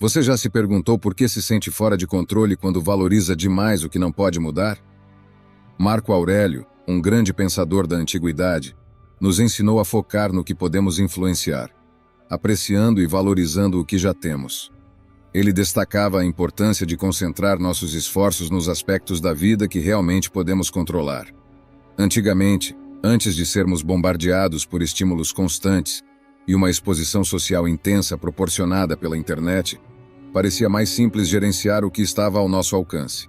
Você já se perguntou por que se sente fora de controle quando valoriza demais o que não pode mudar? Marco Aurélio, um grande pensador da antiguidade, nos ensinou a focar no que podemos influenciar, apreciando e valorizando o que já temos. Ele destacava a importância de concentrar nossos esforços nos aspectos da vida que realmente podemos controlar. Antigamente, antes de sermos bombardeados por estímulos constantes e uma exposição social intensa proporcionada pela internet, parecia mais simples gerenciar o que estava ao nosso alcance.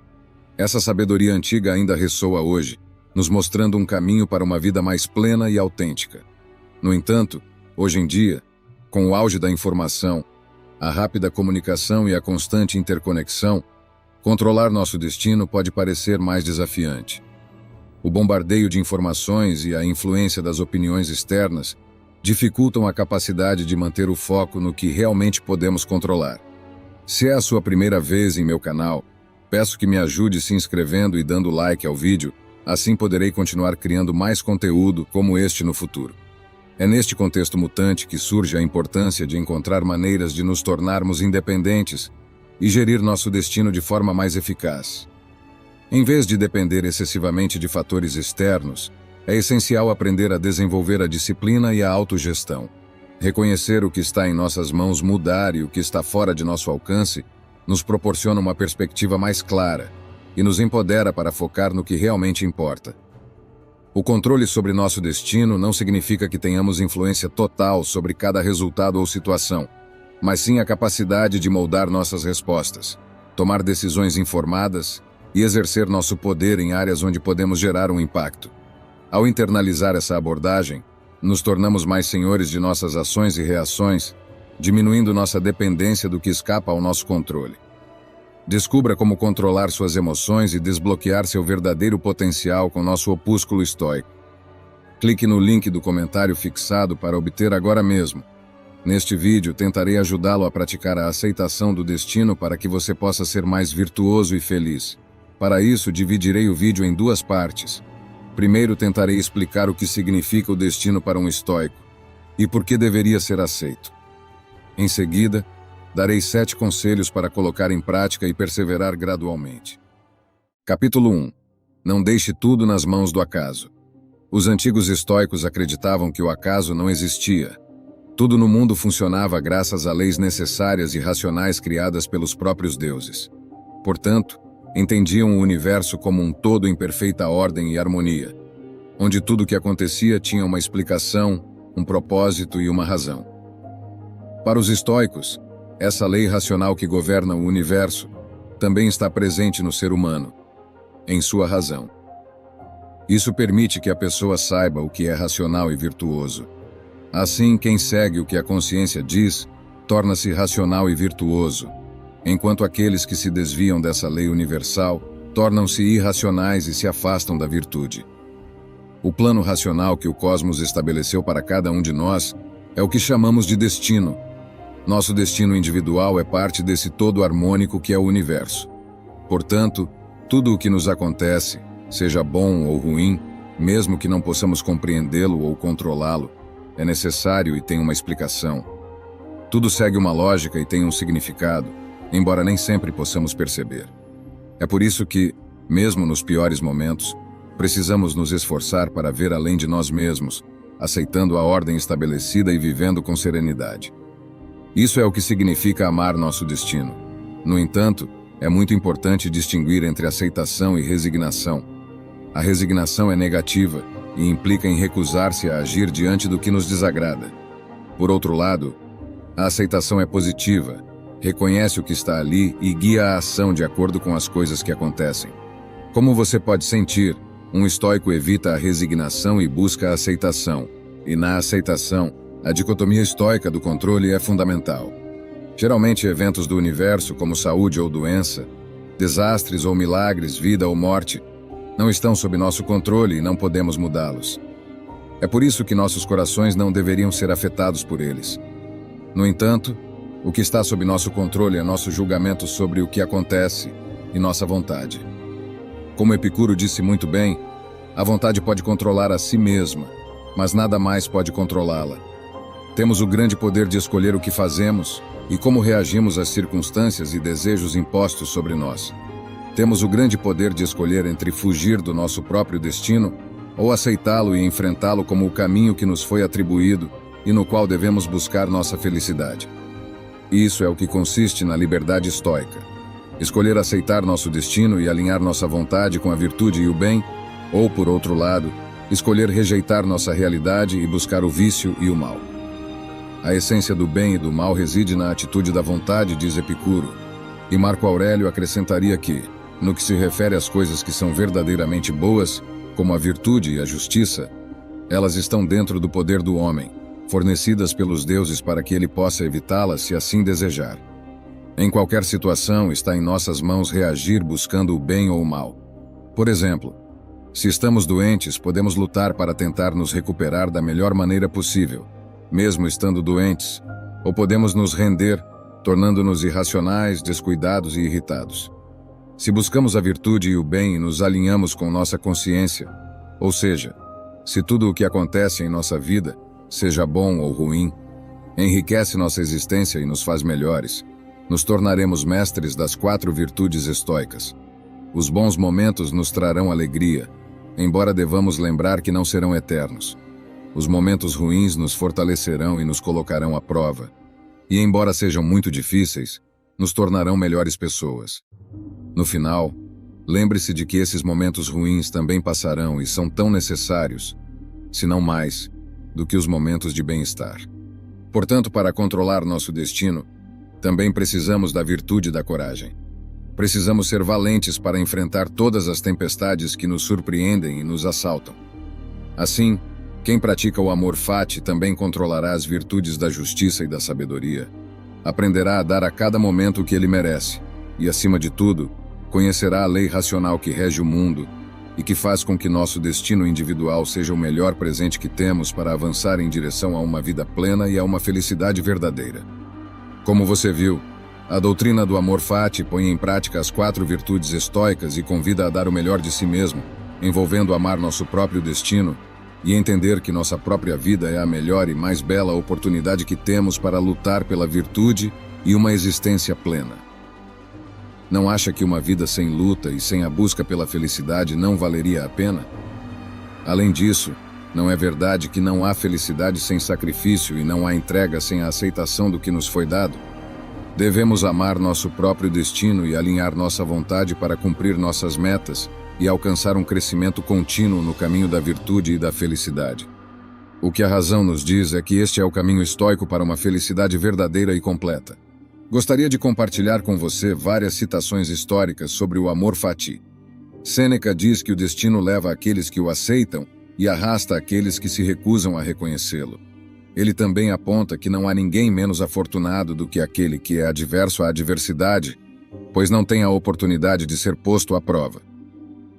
Essa sabedoria antiga ainda ressoa hoje, nos mostrando um caminho para uma vida mais plena e autêntica. No entanto, hoje em dia, com o auge da informação, a rápida comunicação e a constante interconexão, controlar nosso destino pode parecer mais desafiante. O bombardeio de informações e a influência das opiniões externas dificultam a capacidade de manter o foco no que realmente podemos controlar. Se é a sua primeira vez em meu canal, peço que me ajude se inscrevendo e dando like ao vídeo, assim poderei continuar criando mais conteúdo como este no futuro. É neste contexto mutante que surge a importância de encontrar maneiras de nos tornarmos independentes e gerir nosso destino de forma mais eficaz. Em vez de depender excessivamente de fatores externos, é essencial aprender a desenvolver a disciplina e a autogestão. Reconhecer o que está em nossas mãos mudar e o que está fora de nosso alcance nos proporciona uma perspectiva mais clara e nos empodera para focar no que realmente importa. O controle sobre nosso destino não significa que tenhamos influência total sobre cada resultado ou situação, mas sim a capacidade de moldar nossas respostas, tomar decisões informadas e exercer nosso poder em áreas onde podemos gerar um impacto. Ao internalizar essa abordagem, nos tornamos mais senhores de nossas ações e reações, diminuindo nossa dependência do que escapa ao nosso controle. Descubra como controlar suas emoções e desbloquear seu verdadeiro potencial com nosso opúsculo estoico. Clique no link do comentário fixado para obter agora mesmo. Neste vídeo, tentarei ajudá-lo a praticar a aceitação do destino para que você possa ser mais virtuoso e feliz. Para isso, dividirei o vídeo em duas partes. Primeiro, tentarei explicar o que significa o destino para um estoico e por que deveria ser aceito. Em seguida, darei 7 conselhos para colocar em prática e perseverar gradualmente. Capítulo 1. Não deixe tudo nas mãos do acaso. Os antigos estoicos acreditavam que o acaso não existia. Tudo no mundo funcionava graças a leis necessárias e racionais criadas pelos próprios deuses. Portanto, entendiam o universo como um todo em perfeita ordem e harmonia, onde tudo o que acontecia tinha uma explicação, um propósito e uma razão. Para os estoicos, essa lei racional que governa o universo também está presente no ser humano, em sua razão. Isso permite que a pessoa saiba o que é racional e virtuoso. Assim, quem segue o que a consciência diz, torna-se racional e virtuoso, enquanto aqueles que se desviam dessa lei universal tornam-se irracionais e se afastam da virtude. O plano racional que o cosmos estabeleceu para cada um de nós é o que chamamos de destino. Nosso destino individual é parte desse todo harmônico que é o universo. Portanto, tudo o que nos acontece, seja bom ou ruim, mesmo que não possamos compreendê-lo ou controlá-lo, é necessário e tem uma explicação. Tudo segue uma lógica e tem um significado, embora nem sempre possamos perceber. É por isso que, mesmo nos piores momentos, precisamos nos esforçar para ver além de nós mesmos, aceitando a ordem estabelecida e vivendo com serenidade. Isso é o que significa amar nosso destino. No entanto, é muito importante distinguir entre aceitação e resignação. A resignação é negativa e implica em recusar-se a agir diante do que nos desagrada. Por outro lado, a aceitação é positiva, reconhece o que está ali e guia a ação de acordo com as coisas que acontecem. Como você pode sentir, um estoico evita a resignação e busca a aceitação, e na aceitação, a dicotomia estoica do controle é fundamental. Geralmente, eventos do universo, como saúde ou doença, desastres ou milagres, vida ou morte, não estão sob nosso controle e não podemos mudá-los. É por isso que nossos corações não deveriam ser afetados por eles. No entanto, o que está sob nosso controle é nosso julgamento sobre o que acontece e nossa vontade. Como Epicuro disse muito bem, a vontade pode controlar a si mesma, mas nada mais pode controlá-la. Temos o grande poder de escolher o que fazemos, e como reagimos às circunstâncias e desejos impostos sobre nós. Temos o grande poder de escolher entre fugir do nosso próprio destino ou aceitá-lo e enfrentá-lo como o caminho que nos foi atribuído e no qual devemos buscar nossa felicidade. Isso é o que consiste na liberdade estoica. Escolher aceitar nosso destino e alinhar nossa vontade com a virtude e o bem, ou, por outro lado, escolher rejeitar nossa realidade e buscar o vício e o mal. A essência do bem e do mal reside na atitude da vontade, diz Epicuro, e Marco Aurélio acrescentaria que, no que se refere às coisas que são verdadeiramente boas, como a virtude e a justiça, elas estão dentro do poder do homem, fornecidas pelos deuses para que ele possa evitá-las se assim desejar. Em qualquer situação, está em nossas mãos reagir buscando o bem ou o mal. Por exemplo, se estamos doentes, podemos lutar para tentar nos recuperar da melhor maneira possível, mesmo estando doentes, ou podemos nos render, tornando-nos irracionais, descuidados e irritados. Se buscamos a virtude e o bem e nos alinhamos com nossa consciência, ou seja, se tudo o que acontece em nossa vida, seja bom ou ruim, enriquece nossa existência e nos faz melhores, nos tornaremos mestres das 4 virtudes estoicas. Os bons momentos nos trarão alegria, embora devamos lembrar que não serão eternos. Os momentos ruins nos fortalecerão e nos colocarão à prova, e embora sejam muito difíceis, nos tornarão melhores pessoas. No final, lembre-se de que esses momentos ruins também passarão e são tão necessários, se não mais, do que os momentos de bem-estar. Portanto, para controlar nosso destino, também precisamos da virtude e da coragem. Precisamos ser valentes para enfrentar todas as tempestades que nos surpreendem e nos assaltam. Assim, quem pratica o amor fati também controlará as virtudes da justiça e da sabedoria. Aprenderá a dar a cada momento o que ele merece e, acima de tudo, conhecerá a lei racional que rege o mundo e que faz com que nosso destino individual seja o melhor presente que temos para avançar em direção a uma vida plena e a uma felicidade verdadeira. Como você viu, a doutrina do amor fati põe em prática as 4 virtudes estoicas e convida a dar o melhor de si mesmo, envolvendo amar nosso próprio destino e entender que nossa própria vida é a melhor e mais bela oportunidade que temos para lutar pela virtude e uma existência plena. Não acha que uma vida sem luta e sem a busca pela felicidade não valeria a pena? Além disso, não é verdade que não há felicidade sem sacrifício e não há entrega sem a aceitação do que nos foi dado? Devemos amar nosso próprio destino e alinhar nossa vontade para cumprir nossas metas e alcançar um crescimento contínuo no caminho da virtude e da felicidade. O que a razão nos diz é que este é o caminho estoico para uma felicidade verdadeira e completa. Gostaria de compartilhar com você várias citações históricas sobre o amor fati. Sêneca diz que o destino leva aqueles que o aceitam e arrasta aqueles que se recusam a reconhecê-lo. Ele também aponta que não há ninguém menos afortunado do que aquele que é adverso à adversidade, pois não tem a oportunidade de ser posto à prova.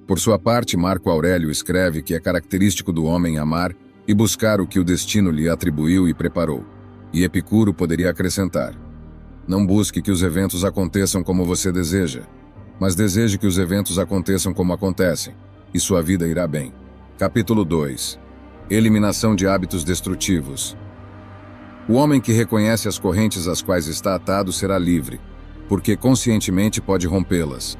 Por sua parte, Marco Aurélio escreve que é característico do homem amar e buscar o que o destino lhe atribuiu e preparou. E Epicuro poderia acrescentar: não busque que os eventos aconteçam como você deseja, mas deseje que os eventos aconteçam como acontecem, e sua vida irá bem. Capítulo 2. Eliminação de hábitos destrutivos. O homem que reconhece as correntes às quais está atado será livre, porque conscientemente pode rompê-las.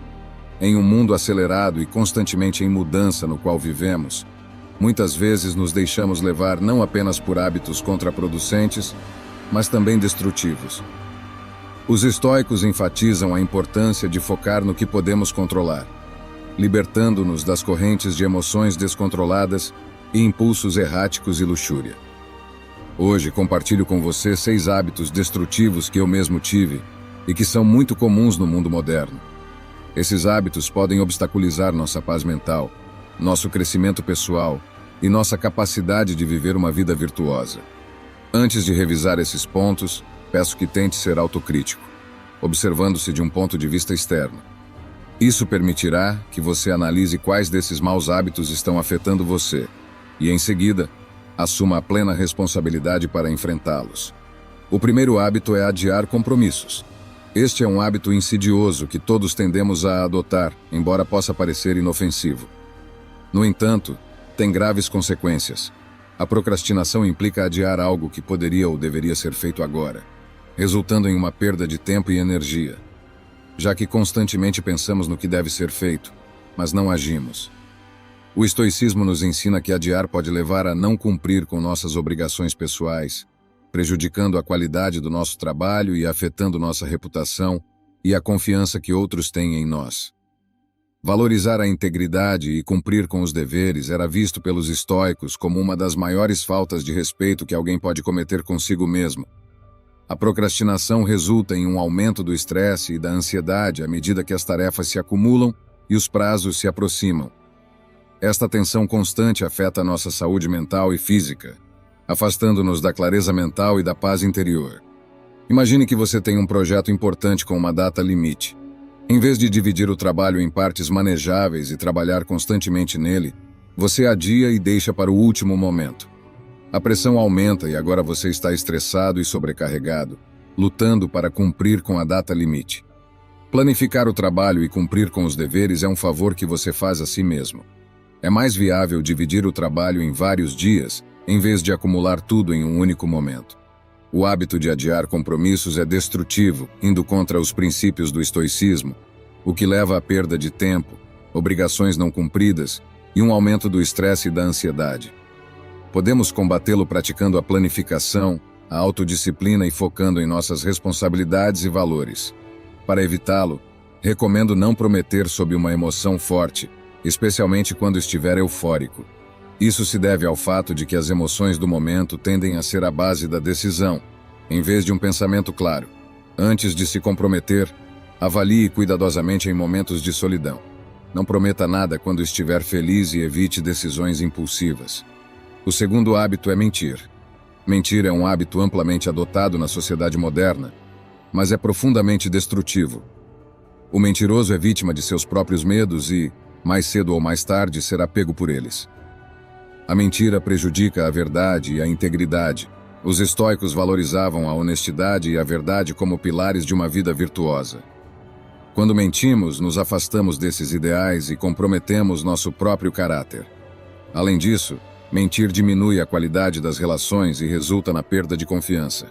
Em um mundo acelerado e constantemente em mudança no qual vivemos, muitas vezes nos deixamos levar não apenas por hábitos contraproducentes, mas também destrutivos. Os estoicos enfatizam a importância de focar no que podemos controlar, libertando-nos das correntes de emoções descontroladas e impulsos erráticos e luxúria. Hoje compartilho com você 6 hábitos destrutivos que eu mesmo tive e que são muito comuns no mundo moderno. Esses hábitos podem obstaculizar nossa paz mental, nosso crescimento pessoal e nossa capacidade de viver uma vida virtuosa. Antes de revisar esses pontos, peço que tente ser autocrítico, observando-se de um ponto de vista externo. Isso permitirá que você analise quais desses maus hábitos estão afetando você e, em seguida, assuma a plena responsabilidade para enfrentá-los. O primeiro hábito é adiar compromissos. Este é um hábito insidioso que todos tendemos a adotar, embora possa parecer inofensivo. No entanto, tem graves consequências. A procrastinação implica adiar algo que poderia ou deveria ser feito agora. resultando em uma perda de tempo e energia, já que constantemente pensamos no que deve ser feito, mas não agimos. O estoicismo nos ensina que adiar pode levar a não cumprir com nossas obrigações pessoais, prejudicando a qualidade do nosso trabalho e afetando nossa reputação e a confiança que outros têm em nós. Valorizar a integridade e cumprir com os deveres era visto pelos estoicos como uma das maiores faltas de respeito que alguém pode cometer consigo mesmo. A procrastinação resulta em um aumento do estresse e da ansiedade à medida que as tarefas se acumulam e os prazos se aproximam. Esta tensão constante afeta a nossa saúde mental e física, afastando-nos da clareza mental e da paz interior. Imagine que você tem um projeto importante com uma data limite. Em vez de dividir o trabalho em partes manejáveis e trabalhar constantemente nele, você adia e deixa para o último momento. A pressão aumenta e agora você está estressado e sobrecarregado, lutando para cumprir com a data limite. Planificar o trabalho e cumprir com os deveres é um favor que você faz a si mesmo. É mais viável dividir o trabalho em vários dias, em vez de acumular tudo em um único momento. O hábito de adiar compromissos é destrutivo, indo contra os princípios do estoicismo, o que leva à perda de tempo, obrigações não cumpridas e um aumento do estresse e da ansiedade. Podemos combatê-lo praticando a planificação, a autodisciplina e focando em nossas responsabilidades e valores. Para evitá-lo, recomendo não prometer sob uma emoção forte, especialmente quando estiver eufórico. Isso se deve ao fato de que as emoções do momento tendem a ser a base da decisão, em vez de um pensamento claro. Antes de se comprometer, avalie cuidadosamente em momentos de solidão. Não prometa nada quando estiver feliz e evite decisões impulsivas. O segundo hábito é mentir. Mentir é um hábito amplamente adotado na sociedade moderna, mas é profundamente destrutivo. O mentiroso é vítima de seus próprios medos e, mais cedo ou mais tarde, será pego por eles. A mentira prejudica a verdade e a integridade. Os estoicos valorizavam a honestidade e a verdade como pilares de uma vida virtuosa. Quando mentimos, nos afastamos desses ideais e comprometemos nosso próprio caráter. Além disso, mentir diminui a qualidade das relações e resulta na perda de confiança.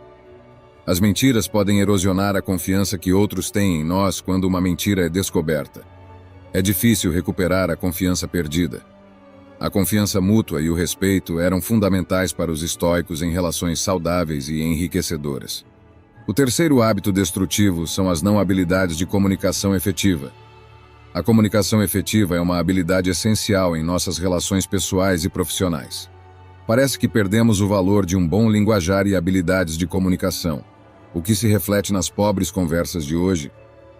As mentiras podem erosionar a confiança que outros têm em nós quando uma mentira é descoberta. É difícil recuperar a confiança perdida. A confiança mútua e o respeito eram fundamentais para os estoicos em relações saudáveis e enriquecedoras. O terceiro hábito destrutivo são as não habilidades de comunicação efetiva. A comunicação efetiva é uma habilidade essencial em nossas relações pessoais e profissionais. Parece que perdemos o valor de um bom linguajar e habilidades de comunicação, o que se reflete nas pobres conversas de hoje,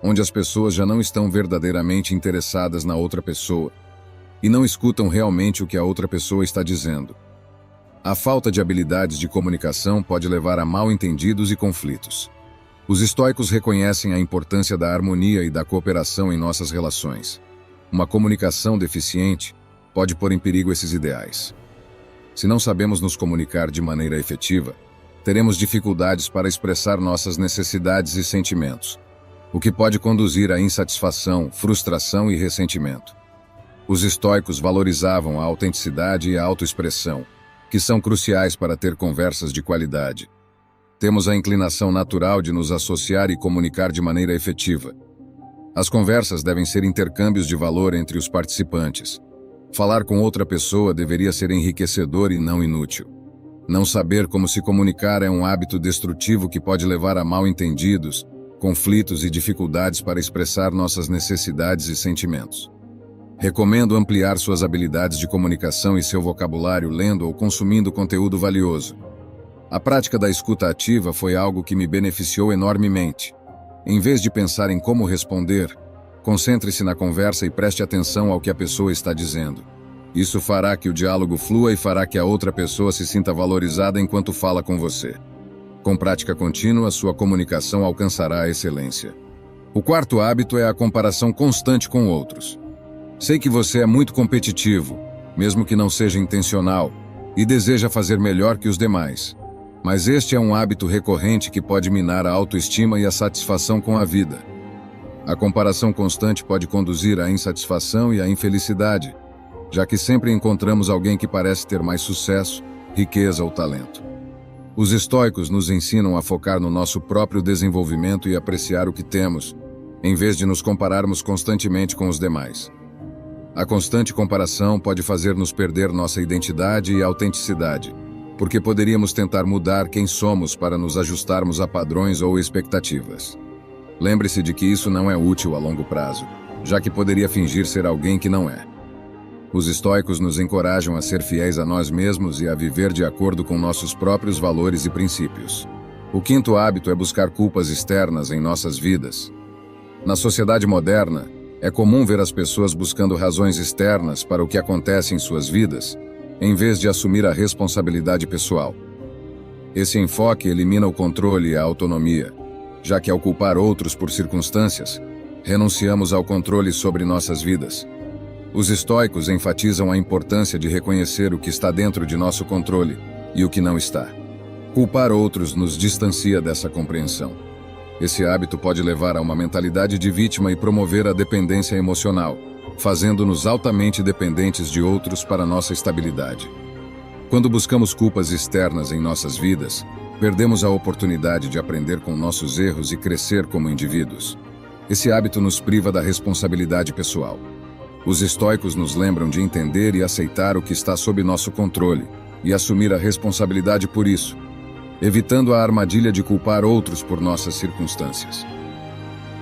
onde as pessoas já não estão verdadeiramente interessadas na outra pessoa e não escutam realmente o que a outra pessoa está dizendo. A falta de habilidades de comunicação pode levar a mal-entendidos e conflitos. Os estoicos reconhecem a importância da harmonia e da cooperação em nossas relações. Uma comunicação deficiente pode pôr em perigo esses ideais. Se não sabemos nos comunicar de maneira efetiva, teremos dificuldades para expressar nossas necessidades e sentimentos, o que pode conduzir à insatisfação, frustração e ressentimento. Os estoicos valorizavam a autenticidade e a autoexpressão, que são cruciais para ter conversas de qualidade. Temos a inclinação natural de nos associar e comunicar de maneira efetiva. As conversas devem ser intercâmbios de valor entre os participantes. Falar com outra pessoa deveria ser enriquecedor e não inútil. Não saber como se comunicar é um hábito destrutivo que pode levar a mal-entendidos, conflitos e dificuldades para expressar nossas necessidades e sentimentos. Recomendo ampliar suas habilidades de comunicação e seu vocabulário lendo ou consumindo conteúdo valioso. A prática da escuta ativa foi algo que me beneficiou enormemente. Em vez de pensar em como responder, concentre-se na conversa e preste atenção ao que a pessoa está dizendo. Isso fará que o diálogo flua e fará que a outra pessoa se sinta valorizada enquanto fala com você. Com prática contínua, sua comunicação alcançará a excelência. O quarto hábito é a comparação constante com outros. Sei que você é muito competitivo, mesmo que não seja intencional, e deseja fazer melhor que os demais. Mas este é um hábito recorrente que pode minar a autoestima e a satisfação com a vida. A comparação constante pode conduzir à insatisfação e à infelicidade, já que sempre encontramos alguém que parece ter mais sucesso, riqueza ou talento. Os estoicos nos ensinam a focar no nosso próprio desenvolvimento e apreciar o que temos, em vez de nos compararmos constantemente com os demais. A constante comparação pode fazer-nos perder nossa identidade e autenticidade, porque poderíamos tentar mudar quem somos para nos ajustarmos a padrões ou expectativas. Lembre-se de que isso não é útil a longo prazo, já que poderia fingir ser alguém que não é. Os estoicos nos encorajam a ser fiéis a nós mesmos e a viver de acordo com nossos próprios valores e princípios. O quinto hábito é buscar culpas externas em nossas vidas. Na sociedade moderna, é comum ver as pessoas buscando razões externas para o que acontece em suas vidas, em vez de assumir a responsabilidade pessoal. Esse enfoque elimina o controle e a autonomia, já que ao culpar outros por circunstâncias, renunciamos ao controle sobre nossas vidas. Os estoicos enfatizam a importância de reconhecer o que está dentro de nosso controle e o que não está. Culpar outros nos distancia dessa compreensão. Esse hábito pode levar a uma mentalidade de vítima e promover a dependência emocional, fazendo-nos altamente dependentes de outros para nossa estabilidade. Quando buscamos culpas externas em nossas vidas, perdemos a oportunidade de aprender com nossos erros e crescer como indivíduos. Esse hábito nos priva da responsabilidade pessoal. Os estoicos nos lembram de entender e aceitar o que está sob nosso controle e assumir a responsabilidade por isso, evitando a armadilha de culpar outros por nossas circunstâncias.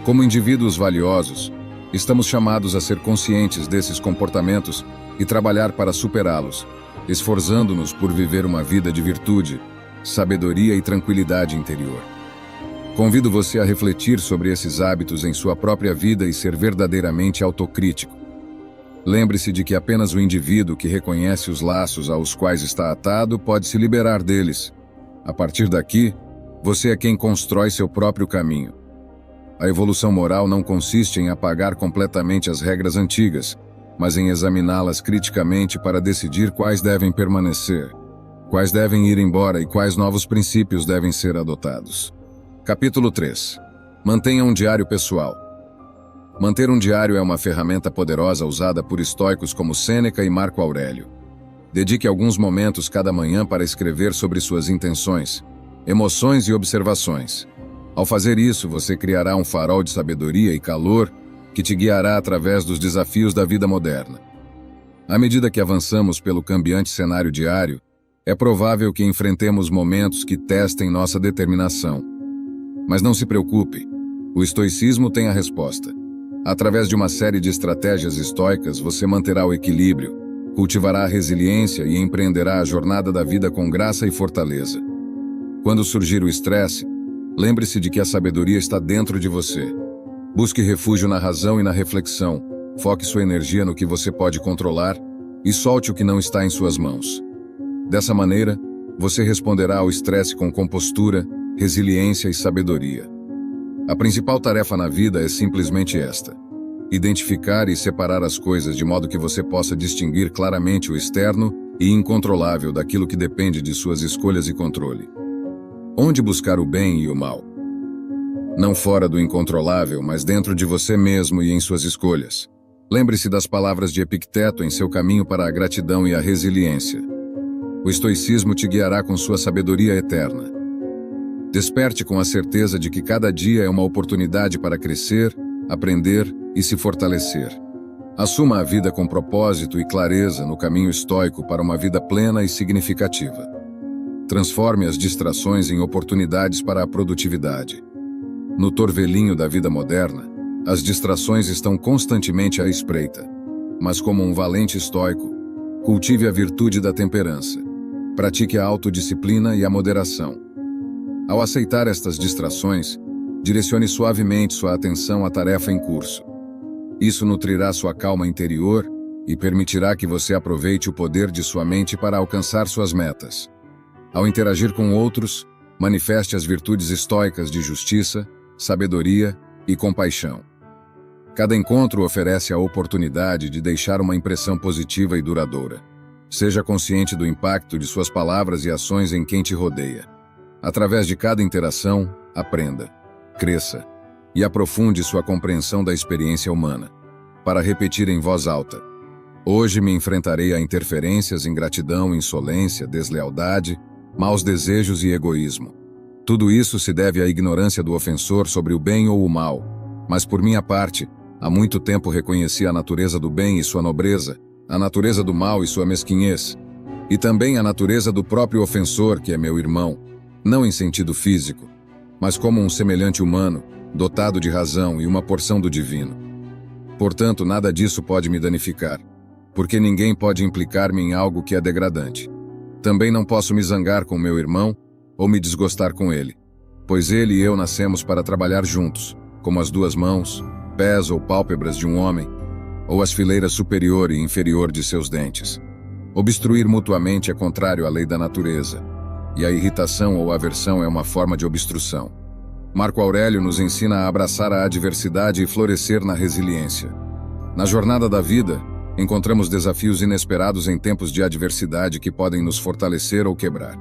Como indivíduos valiosos, estamos chamados a ser conscientes desses comportamentos e trabalhar para superá-los, esforçando-nos por viver uma vida de virtude, sabedoria e tranquilidade interior. Convido você a refletir sobre esses hábitos em sua própria vida e ser verdadeiramente autocrítico. Lembre-se de que apenas o indivíduo que reconhece os laços aos quais está atado pode se liberar deles. A partir daqui, você é quem constrói seu próprio caminho. A evolução moral não consiste em apagar completamente as regras antigas, mas em examiná-las criticamente para decidir quais devem permanecer, quais devem ir embora e quais novos princípios devem ser adotados. Capítulo 3. Mantenha um diário pessoal. Manter um diário é uma ferramenta poderosa usada por estoicos como Sêneca e Marco Aurélio. Dedique alguns momentos cada manhã para escrever sobre suas intenções, emoções e observações. Ao fazer isso, você criará um farol de sabedoria e calor que te guiará através dos desafios da vida moderna. À medida que avançamos pelo cambiante cenário diário, é provável que enfrentemos momentos que testem nossa determinação. Mas não se preocupe, o estoicismo tem a resposta. Através de uma série de estratégias estoicas, você manterá o equilíbrio, cultivará a resiliência e empreenderá a jornada da vida com graça e fortaleza. Quando surgir o estresse, lembre-se de que a sabedoria está dentro de você. Busque refúgio na razão e na reflexão, foque sua energia no que você pode controlar e solte o que não está em suas mãos. Dessa maneira, você responderá ao estresse com compostura, resiliência e sabedoria. A principal tarefa na vida é simplesmente esta: identificar e separar as coisas de modo que você possa distinguir claramente o externo e incontrolável daquilo que depende de suas escolhas e controle. Onde buscar o bem e o mal? Não fora do incontrolável, mas dentro de você mesmo e em suas escolhas. Lembre-se das palavras de Epicteto em seu caminho para a gratidão e a resiliência. O estoicismo te guiará com sua sabedoria eterna. Desperte com a certeza de que cada dia é uma oportunidade para crescer, aprender e se fortalecer. Assuma a vida com propósito e clareza no caminho estoico para uma vida plena e significativa. Transforme as distrações em oportunidades para a produtividade. No torvelinho da vida moderna, as distrações estão constantemente à espreita. Mas como um valente estoico, cultive a virtude da temperança. Pratique a autodisciplina e a moderação. Ao aceitar estas distrações, direcione suavemente sua atenção à tarefa em curso. Isso nutrirá sua calma interior e permitirá que você aproveite o poder de sua mente para alcançar suas metas. Ao interagir com outros, manifeste as virtudes estoicas de justiça, sabedoria e compaixão. Cada encontro oferece a oportunidade de deixar uma impressão positiva e duradoura. Seja consciente do impacto de suas palavras e ações em quem te rodeia. Através de cada interação, aprenda, cresça e aprofunde sua compreensão da experiência humana. Para repetir em voz alta: hoje me enfrentarei a interferências, ingratidão, insolência, deslealdade, maus desejos e egoísmo. Tudo isso se deve à ignorância do ofensor sobre o bem ou o mal, mas por minha parte, há muito tempo reconheci a natureza do bem e sua nobreza, a natureza do mal e sua mesquinhez, e também a natureza do próprio ofensor, que é meu irmão, não em sentido físico, mas como um semelhante humano, dotado de razão e uma porção do divino. Portanto, nada disso pode me danificar, porque ninguém pode implicar-me em algo que é degradante. Também não posso me zangar com meu irmão ou me desgostar com ele, pois ele e eu nascemos para trabalhar juntos, como as duas mãos, pés ou pálpebras de um homem, ou as fileiras superior e inferior de seus dentes. Obstruir mutuamente é contrário à lei da natureza, e a irritação ou aversão é uma forma de obstrução. Marco Aurélio nos ensina a abraçar a adversidade e florescer na resiliência. Na jornada da vida, encontramos desafios inesperados em tempos de adversidade que podem nos fortalecer ou quebrar.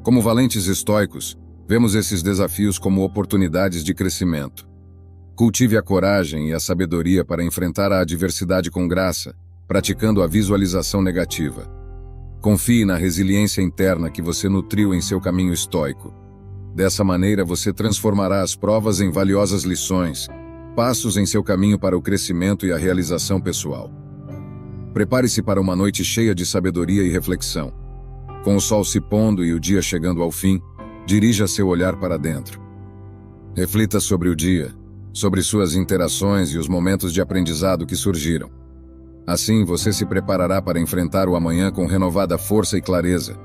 Como valentes estoicos, vemos esses desafios como oportunidades de crescimento. Cultive a coragem e a sabedoria para enfrentar a adversidade com graça, praticando a visualização negativa. Confie na resiliência interna que você nutriu em seu caminho estoico. Dessa maneira, você transformará as provas em valiosas lições, passos em seu caminho para o crescimento e a realização pessoal. Prepare-se para uma noite cheia de sabedoria e reflexão. Com o sol se pondo e o dia chegando ao fim, dirija seu olhar para dentro. Reflita sobre o dia, sobre suas interações e os momentos de aprendizado que surgiram. Assim, você se preparará para enfrentar o amanhã com renovada força e clareza,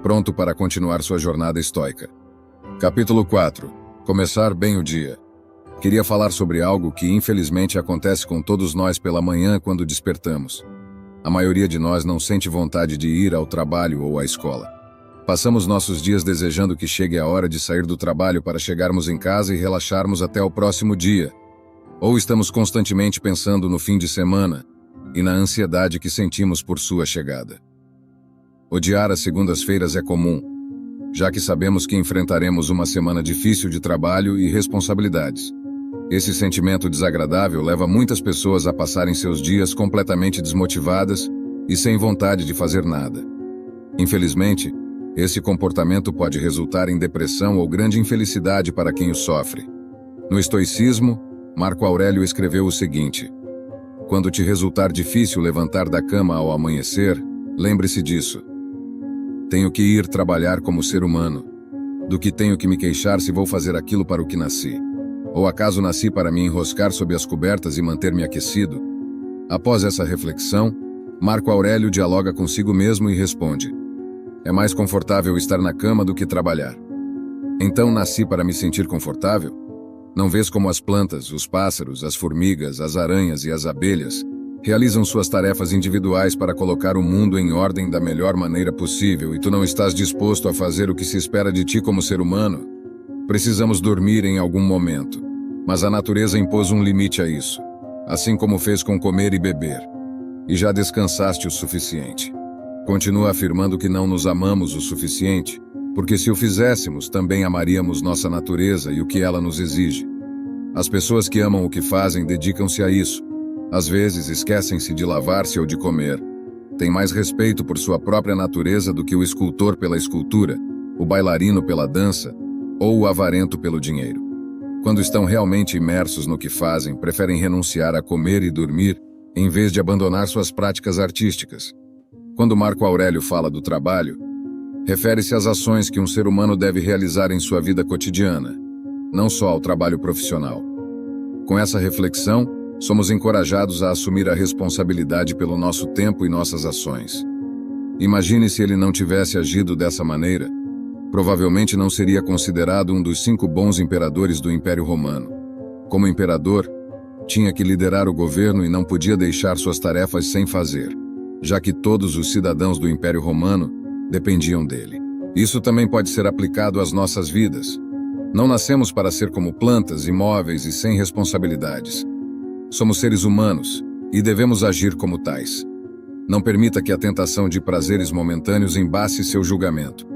pronto para continuar sua jornada estoica. Capítulo 4. Começar bem o dia. Queria falar sobre algo que infelizmente acontece com todos nós pela manhã quando despertamos. A maioria de nós não sente vontade de ir ao trabalho ou à escola. Passamos nossos dias desejando que chegue a hora de sair do trabalho para chegarmos em casa e relaxarmos até o próximo dia. Ou estamos constantemente pensando no fim de semana e na ansiedade que sentimos por sua chegada. Odiar as segundas-feiras é comum, já que sabemos que enfrentaremos uma semana difícil de trabalho e responsabilidades. Esse sentimento desagradável leva muitas pessoas a passarem seus dias completamente desmotivadas e sem vontade de fazer nada. Infelizmente, esse comportamento pode resultar em depressão ou grande infelicidade para quem o sofre. No estoicismo, Marco Aurélio escreveu o seguinte: quando te resultar difícil levantar da cama ao amanhecer, lembre-se disso. Tenho que ir trabalhar como ser humano. Do que tenho que me queixar se vou fazer aquilo para o que nasci? Ou acaso nasci para me enroscar sob as cobertas e manter-me aquecido? Após essa reflexão, Marco Aurélio dialoga consigo mesmo e responde: é mais confortável estar na cama do que trabalhar. Então nasci para me sentir confortável? Não vês como as plantas, os pássaros, as formigas, as aranhas e as abelhas realizam suas tarefas individuais para colocar o mundo em ordem da melhor maneira possível e tu não estás disposto a fazer o que se espera de ti como ser humano? Precisamos dormir em algum momento, mas a natureza impôs um limite a isso, assim como fez com comer e beber. E já descansaste o suficiente. Continua afirmando que não nos amamos o suficiente, porque se o fizéssemos, também amaríamos nossa natureza e o que ela nos exige. As pessoas que amam o que fazem dedicam-se a isso. Às vezes esquecem-se de lavar-se ou de comer. Têm mais respeito por sua própria natureza do que o escultor pela escultura, o bailarino pela dança ou o avarento pelo dinheiro. Quando estão realmente imersos no que fazem, preferem renunciar a comer e dormir em vez de abandonar suas práticas artísticas. Quando Marco Aurélio fala do trabalho, refere-se às ações que um ser humano deve realizar em sua vida cotidiana, não só ao trabalho profissional. Com essa reflexão, somos encorajados a assumir a responsabilidade pelo nosso tempo e nossas ações. Imagine se ele não tivesse agido dessa maneira. Provavelmente não seria considerado um dos 5 bons imperadores do Império Romano. Como imperador, tinha que liderar o governo e não podia deixar suas tarefas sem fazer, já que todos os cidadãos do Império Romano dependiam dele. Isso também pode ser aplicado às nossas vidas. Não nascemos para ser como plantas, imóveis e sem responsabilidades. Somos seres humanos e devemos agir como tais. Não permita que a tentação de prazeres momentâneos embace seu julgamento.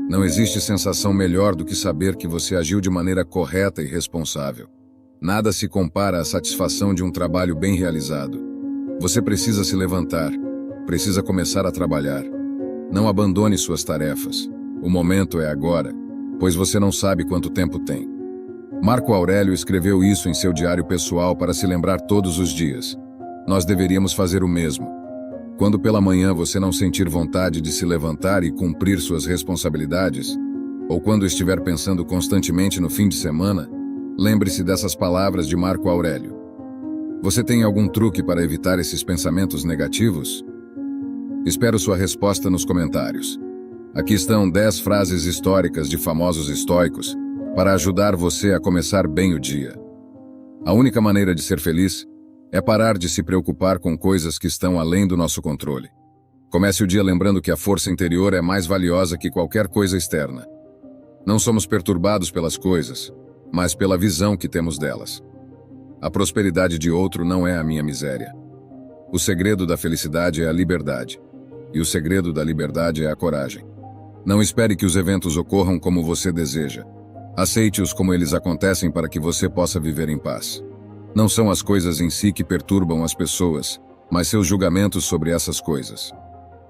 Não existe sensação melhor do que saber que você agiu de maneira correta e responsável. Nada se compara à satisfação de um trabalho bem realizado. Você precisa se levantar, precisa começar a trabalhar. Não abandone suas tarefas. O momento é agora, pois você não sabe quanto tempo tem. Marco Aurélio escreveu isso em seu diário pessoal para se lembrar todos os dias. Nós deveríamos fazer o mesmo. Quando pela manhã você não sentir vontade de se levantar e cumprir suas responsabilidades, ou quando estiver pensando constantemente no fim de semana, lembre-se dessas palavras de Marco Aurélio. Você tem algum truque para evitar esses pensamentos negativos? Espero sua resposta nos comentários. Aqui estão 10 frases históricas de famosos estoicos para ajudar você a começar bem o dia. A única maneira de ser feliz é parar de se preocupar com coisas que estão além do nosso controle. Comece o dia lembrando que a força interior é mais valiosa que qualquer coisa externa. Não somos perturbados pelas coisas, mas pela visão que temos delas. A prosperidade de outro não é a minha miséria. O segredo da felicidade é a liberdade, e o segredo da liberdade é a coragem. Não espere que os eventos ocorram como você deseja. Aceite-os como eles acontecem para que você possa viver em paz. Não são as coisas em si que perturbam as pessoas, mas seus julgamentos sobre essas coisas.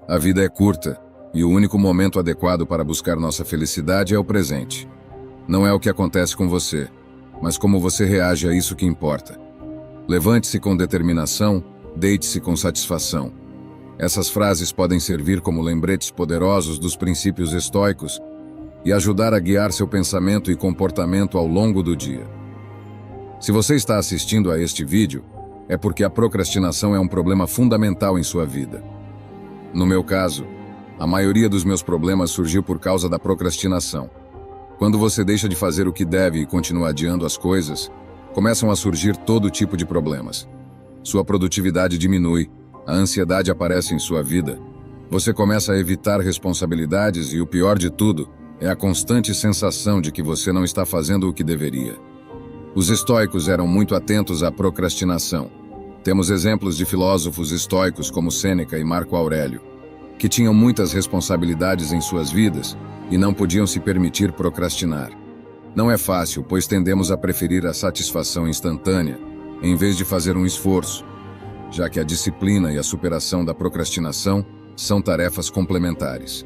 A vida é curta, e o único momento adequado para buscar nossa felicidade é o presente. Não é o que acontece com você, mas como você reage a isso que importa. Levante-se com determinação, deite-se com satisfação. Essas frases podem servir como lembretes poderosos dos princípios estoicos e ajudar a guiar seu pensamento e comportamento ao longo do dia. Se você está assistindo a este vídeo, é porque a procrastinação é um problema fundamental em sua vida. No meu caso, a maioria dos meus problemas surgiu por causa da procrastinação. Quando você deixa de fazer o que deve e continua adiando as coisas, começam a surgir todo tipo de problemas. Sua produtividade diminui, a ansiedade aparece em sua vida, você começa a evitar responsabilidades e o pior de tudo é a constante sensação de que você não está fazendo o que deveria. Os estoicos eram muito atentos à procrastinação. Temos exemplos de filósofos estoicos como Sêneca e Marco Aurélio, que tinham muitas responsabilidades em suas vidas e não podiam se permitir procrastinar. Não é fácil, pois tendemos a preferir a satisfação instantânea, em vez de fazer um esforço, já que a disciplina e a superação da procrastinação são tarefas complementares.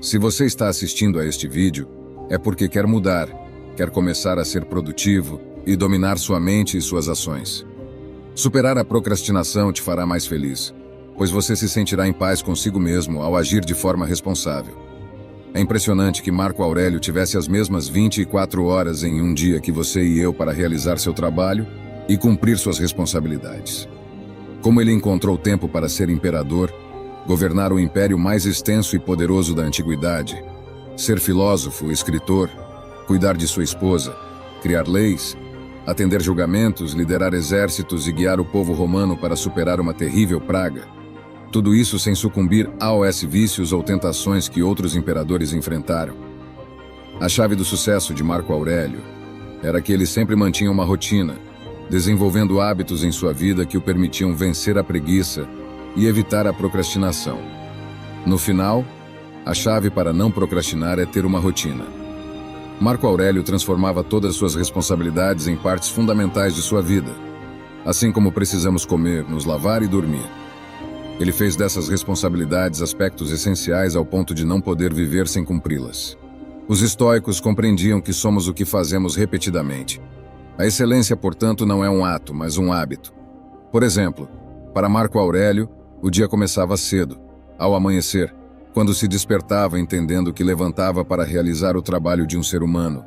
Se você está assistindo a este vídeo, é porque quer mudar, quer começar a ser produtivo e dominar sua mente e suas ações. Superar a procrastinação te fará mais feliz, pois você se sentirá em paz consigo mesmo ao agir de forma responsável. É impressionante que Marco Aurélio tivesse as mesmas 24 horas em um dia que você e eu para realizar seu trabalho e cumprir suas responsabilidades. Como ele encontrou tempo para ser imperador, governar o império mais extenso e poderoso da antiguidade, ser filósofo, escritor, cuidar de sua esposa, criar leis, atender julgamentos, liderar exércitos e guiar o povo romano para superar uma terrível praga. Tudo isso sem sucumbir aos vícios ou tentações que outros imperadores enfrentaram. A chave do sucesso de Marco Aurélio era que ele sempre mantinha uma rotina, desenvolvendo hábitos em sua vida que o permitiam vencer a preguiça e evitar a procrastinação. No final, a chave para não procrastinar é ter uma rotina. Marco Aurélio transformava todas suas responsabilidades em partes fundamentais de sua vida, assim como precisamos comer, nos lavar e dormir. Ele fez dessas responsabilidades aspectos essenciais ao ponto de não poder viver sem cumpri-las. Os estoicos compreendiam que somos o que fazemos repetidamente. A excelência, portanto, não é um ato, mas um hábito. Por exemplo, para Marco Aurélio, o dia começava cedo, ao amanhecer, quando se despertava entendendo que levantava para realizar o trabalho de um ser humano.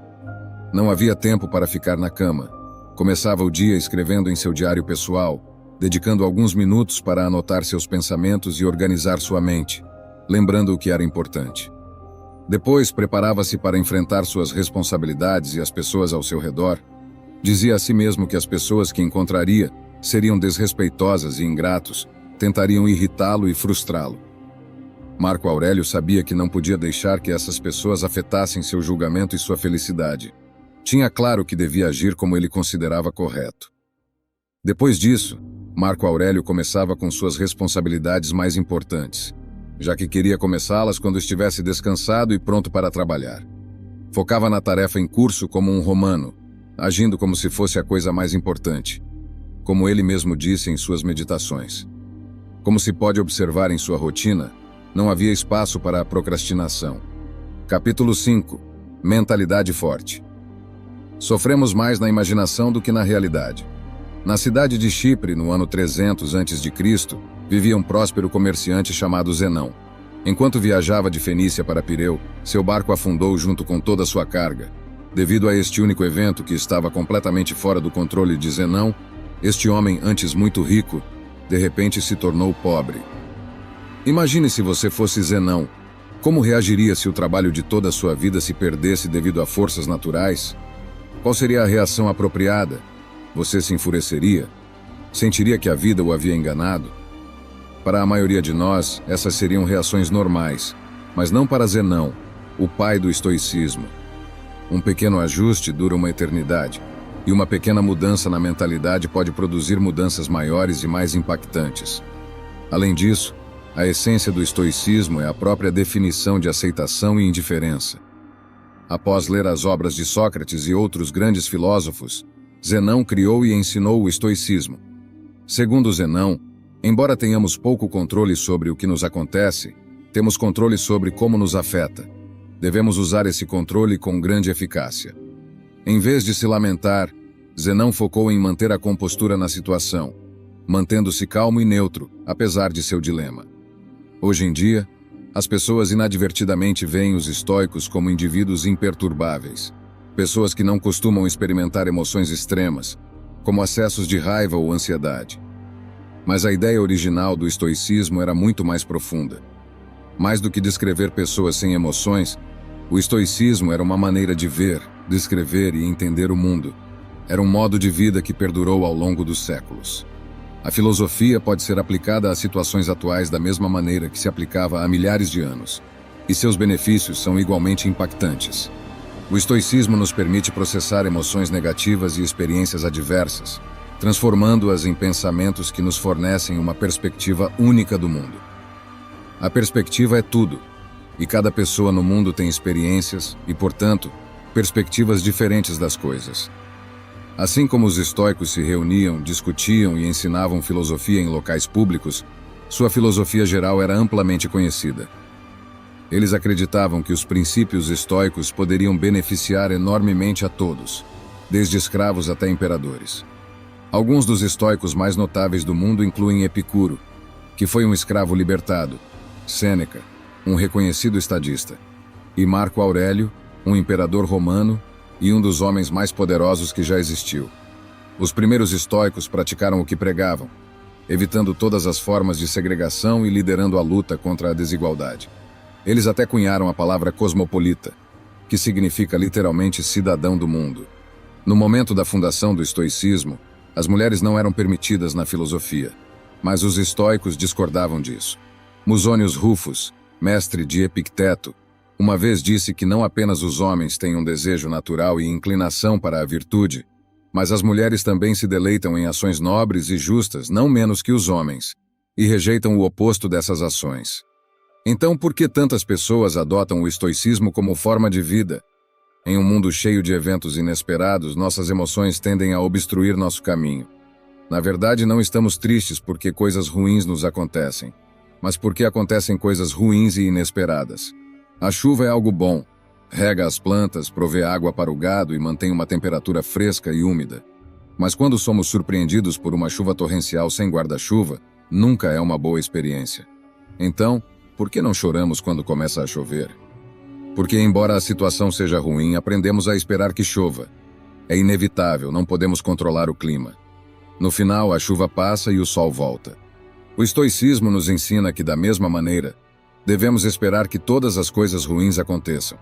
Não havia tempo para ficar na cama. Começava o dia escrevendo em seu diário pessoal, dedicando alguns minutos para anotar seus pensamentos e organizar sua mente, lembrando o que era importante. Depois, preparava-se para enfrentar suas responsabilidades e as pessoas ao seu redor. Dizia a si mesmo que as pessoas que encontraria seriam desrespeitosas e ingratos, tentariam irritá-lo e frustrá-lo. Marco Aurélio sabia que não podia deixar que essas pessoas afetassem seu julgamento e sua felicidade. Tinha claro que devia agir como ele considerava correto. Depois disso, Marco Aurélio começava com suas responsabilidades mais importantes, já que queria começá-las quando estivesse descansado e pronto para trabalhar. Focava na tarefa em curso como um romano, agindo como se fosse a coisa mais importante, como ele mesmo disse em suas meditações. Como se pode observar em sua rotina, não havia espaço para a procrastinação. Capítulo 5. Mentalidade forte. Sofremos mais na imaginação do que na realidade. Na cidade de Chipre, no ano 300 a.C., vivia um próspero comerciante chamado Zenão. Enquanto viajava de Fenícia para Pireu, seu barco afundou junto com toda a sua carga. Devido a este único evento que estava completamente fora do controle de Zenão, este homem, antes muito rico, de repente se tornou pobre. Imagine se você fosse Zenão. Como reagiria se o trabalho de toda a sua vida se perdesse devido a forças naturais? Qual seria a reação apropriada? Você se enfureceria? Sentiria que a vida o havia enganado? Para a maioria de nós, essas seriam reações normais, mas não para Zenão, o pai do estoicismo. Um pequeno ajuste dura uma eternidade, e uma pequena mudança na mentalidade pode produzir mudanças maiores e mais impactantes. Além disso, a essência do estoicismo é a própria definição de aceitação e indiferença. Após ler as obras de Sócrates e outros grandes filósofos, Zenão criou e ensinou o estoicismo. Segundo Zenão, embora tenhamos pouco controle sobre o que nos acontece, temos controle sobre como nos afeta. Devemos usar esse controle com grande eficácia. Em vez de se lamentar, Zenão focou em manter a compostura na situação, mantendo-se calmo e neutro, apesar de seu dilema. Hoje em dia, as pessoas inadvertidamente veem os estoicos como indivíduos imperturbáveis, pessoas que não costumam experimentar emoções extremas, como acessos de raiva ou ansiedade. Mas a ideia original do estoicismo era muito mais profunda. Mais do que descrever pessoas sem emoções, o estoicismo era uma maneira de ver, descrever e entender o mundo. Era um modo de vida que perdurou ao longo dos séculos. A filosofia pode ser aplicada às situações atuais da mesma maneira que se aplicava há milhares de anos, e seus benefícios são igualmente impactantes. O estoicismo nos permite processar emoções negativas e experiências adversas, transformando-as em pensamentos que nos fornecem uma perspectiva única do mundo. A perspectiva é tudo, e cada pessoa no mundo tem experiências e, portanto, perspectivas diferentes das coisas. Assim como os estoicos se reuniam, discutiam e ensinavam filosofia em locais públicos, sua filosofia geral era amplamente conhecida. Eles acreditavam que os princípios estoicos poderiam beneficiar enormemente a todos, desde escravos até imperadores. Alguns dos estoicos mais notáveis do mundo incluem Epicuro, que foi um escravo libertado, Sêneca, um reconhecido estadista, e Marco Aurélio, um imperador romano e um dos homens mais poderosos que já existiu. Os primeiros estoicos praticaram o que pregavam, evitando todas as formas de segregação e liderando a luta contra a desigualdade. Eles até cunharam a palavra cosmopolita, que significa literalmente cidadão do mundo. No momento da fundação do estoicismo, as mulheres não eram permitidas na filosofia, mas os estoicos discordavam disso. Musônios Rufus, mestre de Epicteto, uma vez disse que não apenas os homens têm um desejo natural e inclinação para a virtude, mas as mulheres também se deleitam em ações nobres e justas, não menos que os homens, e rejeitam o oposto dessas ações. Então, por que tantas pessoas adotam o estoicismo como forma de vida? Em um mundo cheio de eventos inesperados, nossas emoções tendem a obstruir nosso caminho. Na verdade, não estamos tristes porque coisas ruins nos acontecem, mas porque acontecem coisas ruins e inesperadas. A chuva é algo bom. Rega as plantas, provê água para o gado e mantém uma temperatura fresca e úmida. Mas quando somos surpreendidos por uma chuva torrencial sem guarda-chuva, nunca é uma boa experiência. Então, por que não choramos quando começa a chover? Porque, embora a situação seja ruim, aprendemos a esperar que chova. É inevitável, não podemos controlar o clima. No final, a chuva passa e o sol volta. O estoicismo nos ensina que, da mesma maneira, devemos esperar que todas as coisas ruins aconteçam.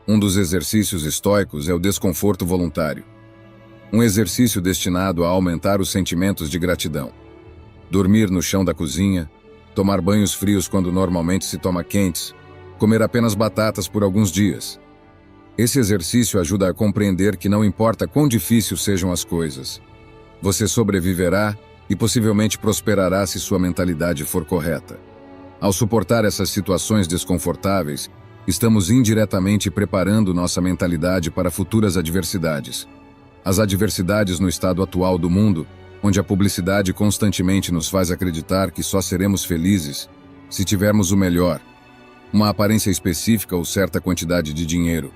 Um dos exercícios estoicos é o desconforto voluntário. Um exercício destinado a aumentar os sentimentos de gratidão. Dormir no chão da cozinha, tomar banhos frios quando normalmente se toma quentes, comer apenas batatas por alguns dias. Esse exercício ajuda a compreender que não importa quão difíceis sejam as coisas, você sobreviverá e possivelmente prosperará se sua mentalidade for correta. Ao suportar essas situações desconfortáveis, estamos indiretamente preparando nossa mentalidade para futuras adversidades. As adversidades no estado atual do mundo, onde a publicidade constantemente nos faz acreditar que só seremos felizes se tivermos o melhor. uma aparência específica ou certa quantidade de dinheiro,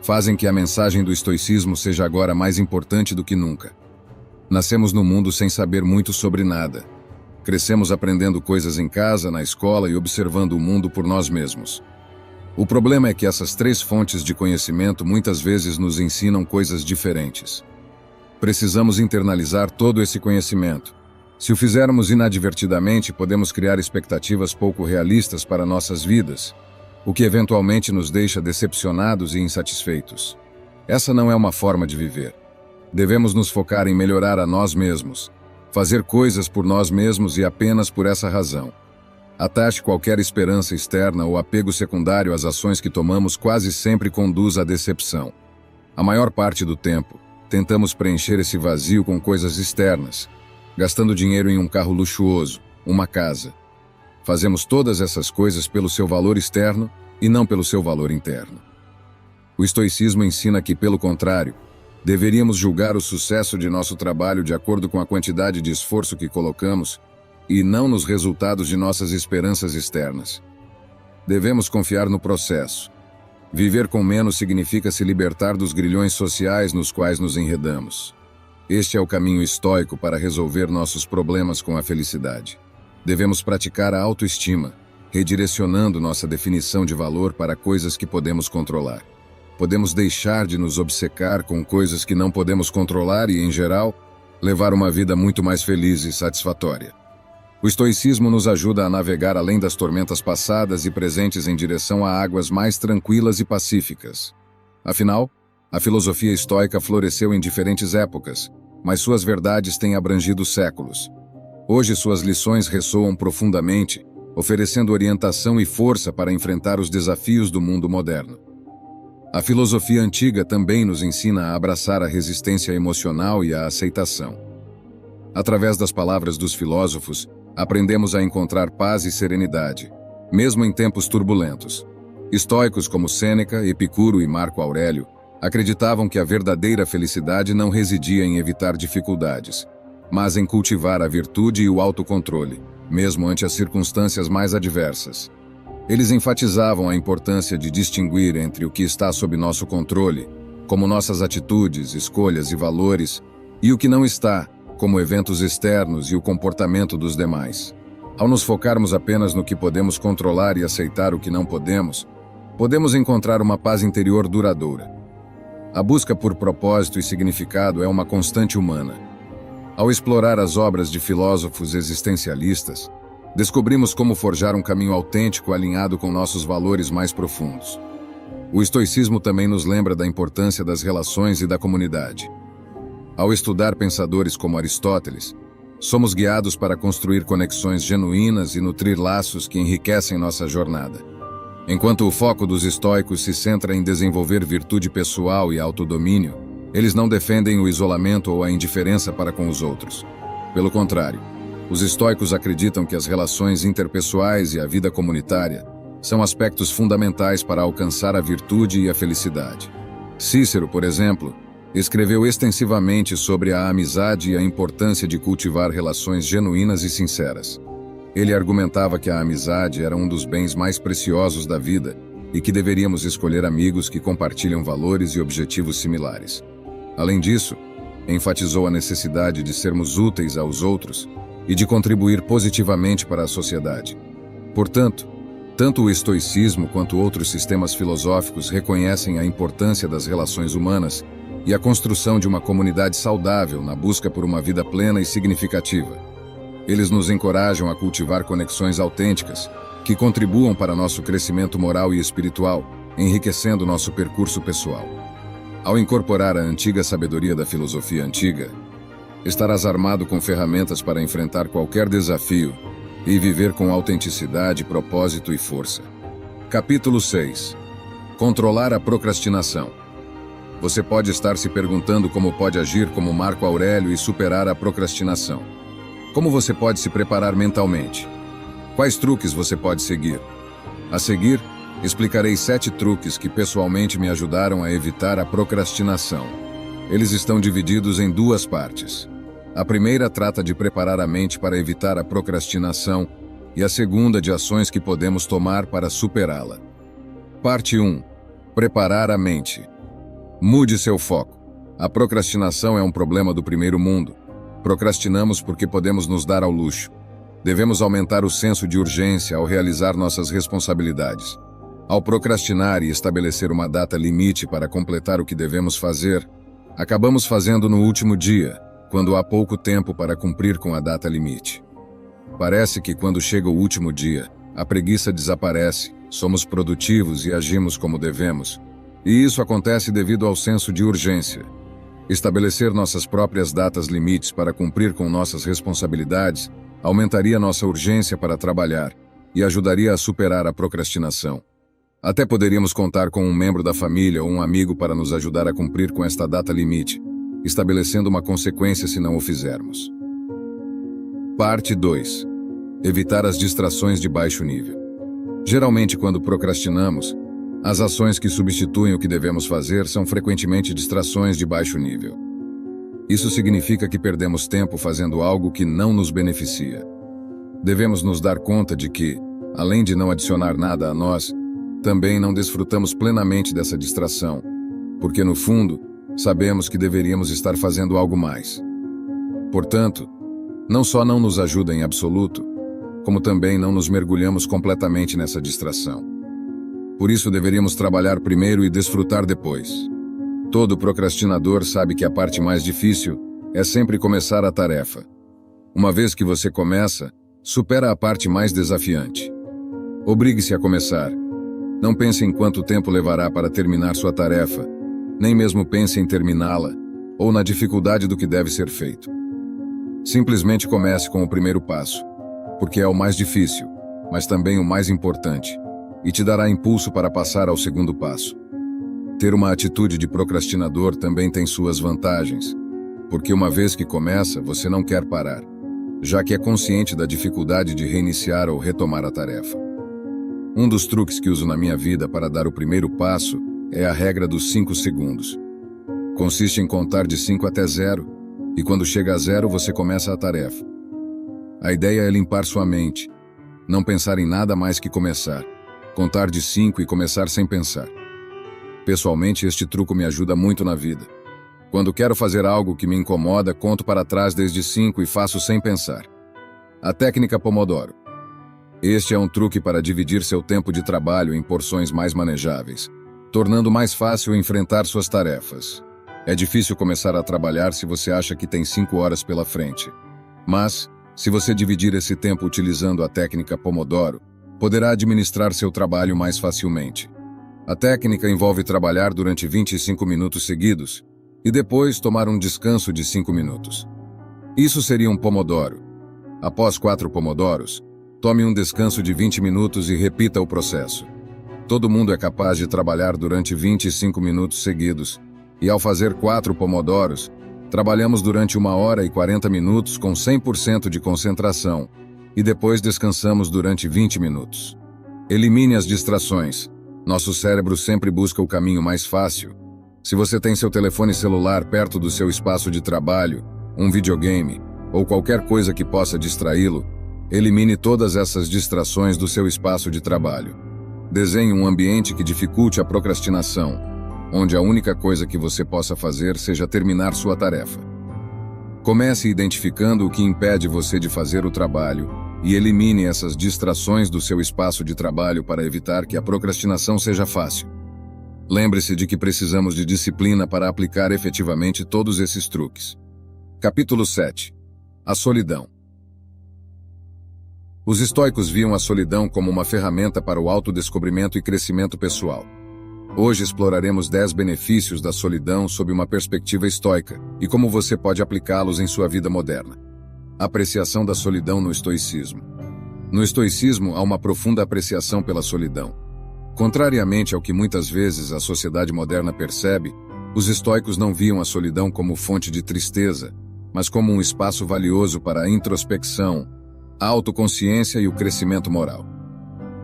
fazem que a mensagem do estoicismo seja agora mais importante do que nunca. Nascemos no mundo sem saber muito sobre nada. Crescemos aprendendo coisas em casa, na escola e observando o mundo por nós mesmos. O problema é que essas três fontes de conhecimento muitas vezes nos ensinam coisas diferentes. Precisamos internalizar todo esse conhecimento. Se o fizermos inadvertidamente, podemos criar expectativas pouco realistas para nossas vidas, o que eventualmente nos deixa decepcionados e insatisfeitos. Essa não é uma forma de viver. Devemos nos focar em melhorar a nós mesmos, fazer coisas por nós mesmos e apenas por essa razão. Atache qualquer esperança externa ou apego secundário às ações que tomamos quase sempre conduz à decepção. A maior parte do tempo, tentamos preencher esse vazio com coisas externas, gastando dinheiro em um carro luxuoso, uma casa. Fazemos todas essas coisas pelo seu valor externo e não pelo seu valor interno. O estoicismo ensina que, pelo contrário, deveríamos julgar o sucesso de nosso trabalho de acordo com a quantidade de esforço que colocamos e não nos resultados de nossas esperanças externas. Devemos confiar no processo. Viver com menos significa se libertar dos grilhões sociais nos quais nos enredamos. Este é o caminho estoico para resolver nossos problemas com a felicidade. Devemos praticar a autoestima, redirecionando nossa definição de valor para coisas que podemos controlar. Podemos deixar de nos obcecar com coisas que não podemos controlar e, em geral, levar uma vida muito mais feliz e satisfatória. O estoicismo nos ajuda a navegar além das tormentas passadas e presentes em direção a águas mais tranquilas e pacíficas. Afinal, a filosofia estoica floresceu em diferentes épocas, mas suas verdades têm abrangido séculos. Hoje suas lições ressoam profundamente, oferecendo orientação e força para enfrentar os desafios do mundo moderno. A filosofia antiga também nos ensina a abraçar a resistência emocional e a aceitação. Através das palavras dos filósofos, aprendemos a encontrar paz e serenidade, mesmo em tempos turbulentos. Estoicos como Sêneca, Epicuro e Marco Aurélio acreditavam que a verdadeira felicidade não residia em evitar dificuldades, mas em cultivar a virtude e o autocontrole, mesmo ante as circunstâncias mais adversas. Eles enfatizavam a importância de distinguir entre o que está sob nosso controle, como nossas atitudes, escolhas e valores, e o que não está, como eventos externos e o comportamento dos demais. Ao nos focarmos apenas no que podemos controlar e aceitar o que não podemos, podemos encontrar uma paz interior duradoura. A busca por propósito e significado é uma constante humana. Ao explorar as obras de filósofos existencialistas, descobrimos como forjar um caminho autêntico alinhado com nossos valores mais profundos. O estoicismo também nos lembra da importância das relações e da comunidade. Ao estudar pensadores como Aristóteles, somos guiados para construir conexões genuínas e nutrir laços que enriquecem nossa jornada. Enquanto o foco dos estoicos se centra em desenvolver virtude pessoal e autodomínio, eles não defendem o isolamento ou a indiferença para com os outros. Pelo contrário, os estoicos acreditam que as relações interpessoais e a vida comunitária são aspectos fundamentais para alcançar a virtude e a felicidade. Cícero, por exemplo, escreveu extensivamente sobre a amizade e a importância de cultivar relações genuínas e sinceras. Ele argumentava que a amizade era um dos bens mais preciosos da vida e que deveríamos escolher amigos que compartilham valores e objetivos similares. Além disso, enfatizou a necessidade de sermos úteis aos outros e de contribuir positivamente para a sociedade. Portanto, tanto o estoicismo quanto outros sistemas filosóficos reconhecem a importância das relações humanas e a construção de uma comunidade saudável na busca por uma vida plena e significativa. Eles nos encorajam a cultivar conexões autênticas que contribuam para nosso crescimento moral e espiritual, enriquecendo nosso percurso pessoal. Ao incorporar a antiga sabedoria da filosofia antiga, estarás armado com ferramentas para enfrentar qualquer desafio e viver com autenticidade, propósito e força. Capítulo 6. Controlar a procrastinação. Você pode estar se perguntando como pode agir como Marco Aurélio e superar a procrastinação. Como você pode se preparar mentalmente? Quais truques você pode seguir? A seguir, explicarei 7 truques que pessoalmente me ajudaram a evitar a procrastinação. Eles estão divididos em 2 partes. A primeira trata de preparar a mente para evitar a procrastinação, e a segunda de ações que podemos tomar para superá-la. Parte 1. Preparar a mente. Mude seu foco. A procrastinação é um problema do primeiro mundo. Procrastinamos porque podemos nos dar ao luxo. Devemos aumentar o senso de urgência ao realizar nossas responsabilidades. Ao procrastinar e estabelecer uma data limite para completar o que devemos fazer, acabamos fazendo no último dia, quando há pouco tempo para cumprir com a data limite. Parece que quando chega o último dia, a preguiça desaparece, somos produtivos e agimos como devemos. E isso acontece devido ao senso de urgência. Estabelecer nossas próprias datas limites para cumprir com nossas responsabilidades aumentaria nossa urgência para trabalhar e ajudaria a superar a procrastinação. Até poderíamos contar com um membro da família ou um amigo para nos ajudar a cumprir com esta data limite, estabelecendo uma consequência se não o fizermos. Parte 2. Evitar as distrações de baixo nível. Geralmente, quando procrastinamos, as ações que substituem o que devemos fazer são frequentemente distrações de baixo nível. Isso significa que perdemos tempo fazendo algo que não nos beneficia. Devemos nos dar conta de que, além de não adicionar nada a nós, também não desfrutamos plenamente dessa distração, porque no fundo, sabemos que deveríamos estar fazendo algo mais. Portanto, não só não nos ajuda em absoluto, como também não nos mergulhamos completamente nessa distração. Por isso deveríamos trabalhar primeiro e desfrutar depois. Todo procrastinador sabe que a parte mais difícil é sempre começar a tarefa. Uma vez que você começa, supera a parte mais desafiante. Obrigue-se a começar. Não pense em quanto tempo levará para terminar sua tarefa, nem mesmo pense em terminá-la, ou na dificuldade do que deve ser feito. Simplesmente comece com o primeiro passo, porque é o mais difícil, mas também o mais importante, e te dará impulso para passar ao segundo passo. Ter uma atitude de procrastinador também tem suas vantagens, porque uma vez que começa, você não quer parar, já que é consciente da dificuldade de reiniciar ou retomar a tarefa. Um dos truques que uso na minha vida para dar o primeiro passo é a regra dos 5 segundos. Consiste em contar de 5 até 0, e quando chega a 0 você começa a tarefa. A ideia é limpar sua mente, não pensar em nada mais que começar, contar de 5 e começar sem pensar. Pessoalmente, este truque me ajuda muito na vida. Quando quero fazer algo que me incomoda, conto para trás desde 5 e faço sem pensar. A técnica Pomodoro. Este é um truque para dividir seu tempo de trabalho em porções mais manejáveis, tornando mais fácil enfrentar suas tarefas. É difícil começar a trabalhar se você acha que tem 5 horas pela frente. Mas, se você dividir esse tempo utilizando a técnica Pomodoro, poderá administrar seu trabalho mais facilmente. A técnica envolve trabalhar durante 25 minutos seguidos e depois tomar um descanso de 5 minutos. Isso seria um Pomodoro. Após 4 Pomodoros, tome um descanso de 20 minutos e repita o processo. Todo mundo é capaz de trabalhar durante 25 minutos seguidos, e ao fazer 4 Pomodoros, trabalhamos durante 1 hora e 40 minutos com 100% de concentração, e depois descansamos durante 20 minutos. Elimine as distrações. Nosso cérebro sempre busca o caminho mais fácil. Se você tem seu telefone celular perto do seu espaço de trabalho, um videogame, ou qualquer coisa que possa distraí-lo, elimine todas essas distrações do seu espaço de trabalho. Desenhe um ambiente que dificulte a procrastinação, onde a única coisa que você possa fazer seja terminar sua tarefa. Comece identificando o que impede você de fazer o trabalho e elimine essas distrações do seu espaço de trabalho para evitar que a procrastinação seja fácil. Lembre-se de que precisamos de disciplina para aplicar efetivamente todos esses truques. Capítulo 7. A solidão. Os estoicos viam a solidão como uma ferramenta para o autodescobrimento e crescimento pessoal. Hoje exploraremos 10 benefícios da solidão sob uma perspectiva estoica e como você pode aplicá-los em sua vida moderna. Apreciação da solidão no estoicismo. No estoicismo há uma profunda apreciação pela solidão. Contrariamente ao que muitas vezes a sociedade moderna percebe, os estoicos não viam a solidão como fonte de tristeza, mas como um espaço valioso para a introspecção, a autoconsciência e o crescimento moral.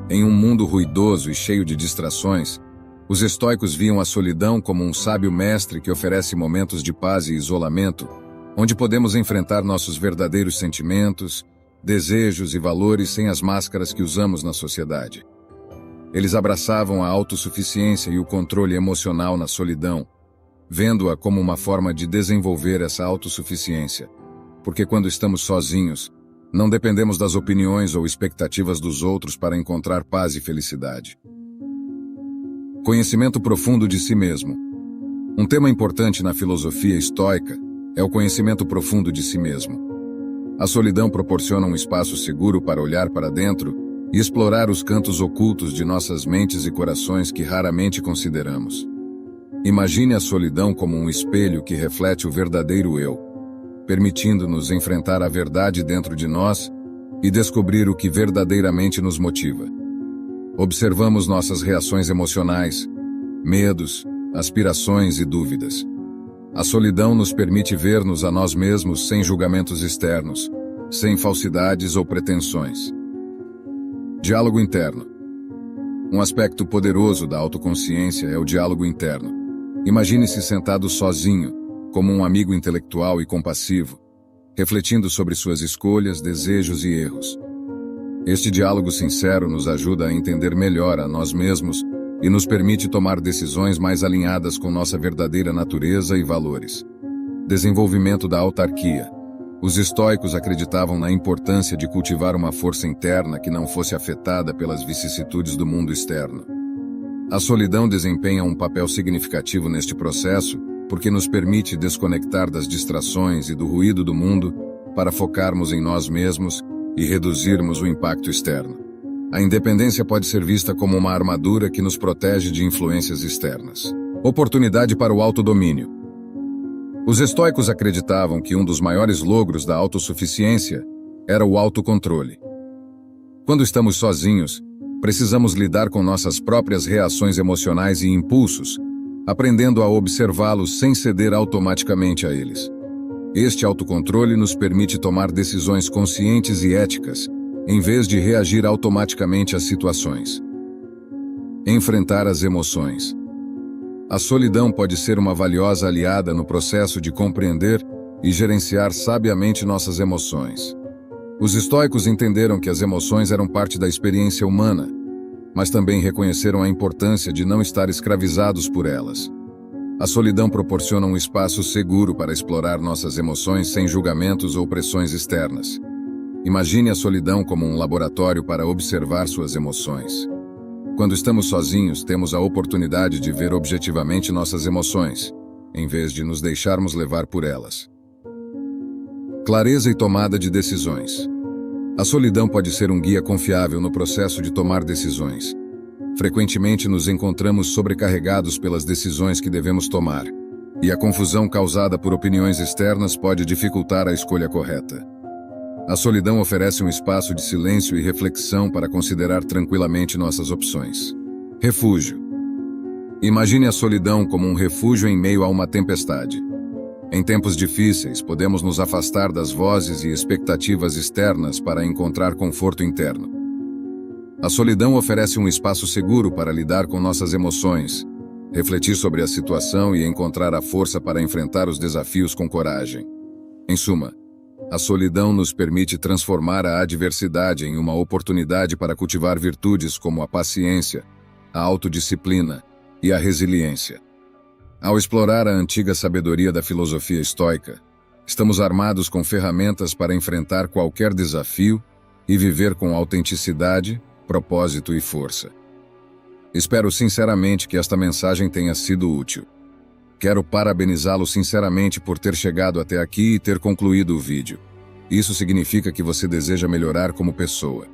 Em um mundo ruidoso e cheio de distrações, os estoicos viam a solidão como um sábio mestre que oferece momentos de paz e isolamento, onde podemos enfrentar nossos verdadeiros sentimentos, desejos e valores sem as máscaras que usamos na sociedade. Eles abraçavam a autossuficiência e o controle emocional na solidão, vendo-a como uma forma de desenvolver essa autossuficiência, porque quando estamos sozinhos, não dependemos das opiniões ou expectativas dos outros para encontrar paz e felicidade. Conhecimento profundo de si mesmo. Um tema importante na filosofia estoica é o conhecimento profundo de si mesmo. A solidão proporciona um espaço seguro para olhar para dentro e explorar os cantos ocultos de nossas mentes e corações que raramente consideramos. Imagine a solidão como um espelho que reflete o verdadeiro eu, permitindo-nos enfrentar a verdade dentro de nós e descobrir o que verdadeiramente nos motiva. Observamos nossas reações emocionais, medos, aspirações e dúvidas. A solidão nos permite ver-nos a nós mesmos sem julgamentos externos, sem falsidades ou pretensões. Diálogo interno. Um aspecto poderoso da autoconsciência é o diálogo interno. Imagine-se sentado sozinho, como um amigo intelectual e compassivo, refletindo sobre suas escolhas, desejos e erros. Este diálogo sincero nos ajuda a entender melhor a nós mesmos e nos permite tomar decisões mais alinhadas com nossa verdadeira natureza e valores. Desenvolvimento da autarquia. Os estoicos acreditavam na importância de cultivar uma força interna que não fosse afetada pelas vicissitudes do mundo externo. A solidão desempenha um papel significativo neste processo porque nos permite desconectar das distrações e do ruído do mundo para focarmos em nós mesmos e reduzirmos o impacto externo. A independência pode ser vista como uma armadura que nos protege de influências externas. Oportunidade para o autodomínio. Os estoicos acreditavam que um dos maiores logros da autossuficiência era o autocontrole. Quando estamos sozinhos, precisamos lidar com nossas próprias reações emocionais e impulsos, aprendendo a observá-los sem ceder automaticamente a eles. Este autocontrole nos permite tomar decisões conscientes e éticas, em vez de reagir automaticamente às situações. Enfrentar as emoções. A solidão pode ser uma valiosa aliada no processo de compreender e gerenciar sabiamente nossas emoções. Os estoicos entenderam que as emoções eram parte da experiência humana, mas também reconheceram a importância de não estar escravizados por elas. A solidão proporciona um espaço seguro para explorar nossas emoções sem julgamentos ou pressões externas. Imagine a solidão como um laboratório para observar suas emoções. Quando estamos sozinhos, temos a oportunidade de ver objetivamente nossas emoções, em vez de nos deixarmos levar por elas. Clareza e tomada de decisões. A solidão pode ser um guia confiável no processo de tomar decisões. Frequentemente nos encontramos sobrecarregados pelas decisões que devemos tomar, e a confusão causada por opiniões externas pode dificultar a escolha correta. A solidão oferece um espaço de silêncio e reflexão para considerar tranquilamente nossas opções. Refúgio. Imagine a solidão como um refúgio em meio a uma tempestade. Em tempos difíceis, podemos nos afastar das vozes e expectativas externas para encontrar conforto interno. A solidão oferece um espaço seguro para lidar com nossas emoções, refletir sobre a situação e encontrar a força para enfrentar os desafios com coragem. Em suma, a solidão nos permite transformar a adversidade em uma oportunidade para cultivar virtudes como a paciência, a autodisciplina e a resiliência. Ao explorar a antiga sabedoria da filosofia estoica, estamos armados com ferramentas para enfrentar qualquer desafio e viver com autenticidade, propósito e força. Espero sinceramente que esta mensagem tenha sido útil. Quero parabenizá-lo sinceramente por ter chegado até aqui e ter concluído o vídeo. Isso significa que você deseja melhorar como pessoa.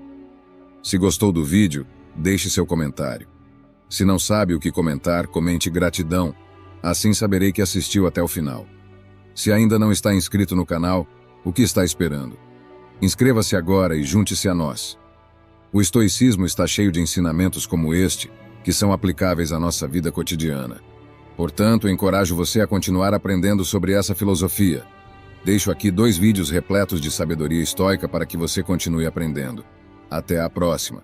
Se gostou do vídeo, deixe seu comentário. Se não sabe o que comentar, comente gratidão. Assim saberei que assistiu até o final. Se ainda não está inscrito no canal, o que está esperando? Inscreva-se agora e junte-se a nós. O estoicismo está cheio de ensinamentos como este, que são aplicáveis à nossa vida cotidiana. Portanto, encorajo você a continuar aprendendo sobre essa filosofia. Deixo aqui 2 vídeos repletos de sabedoria estoica para que você continue aprendendo. Até a próxima!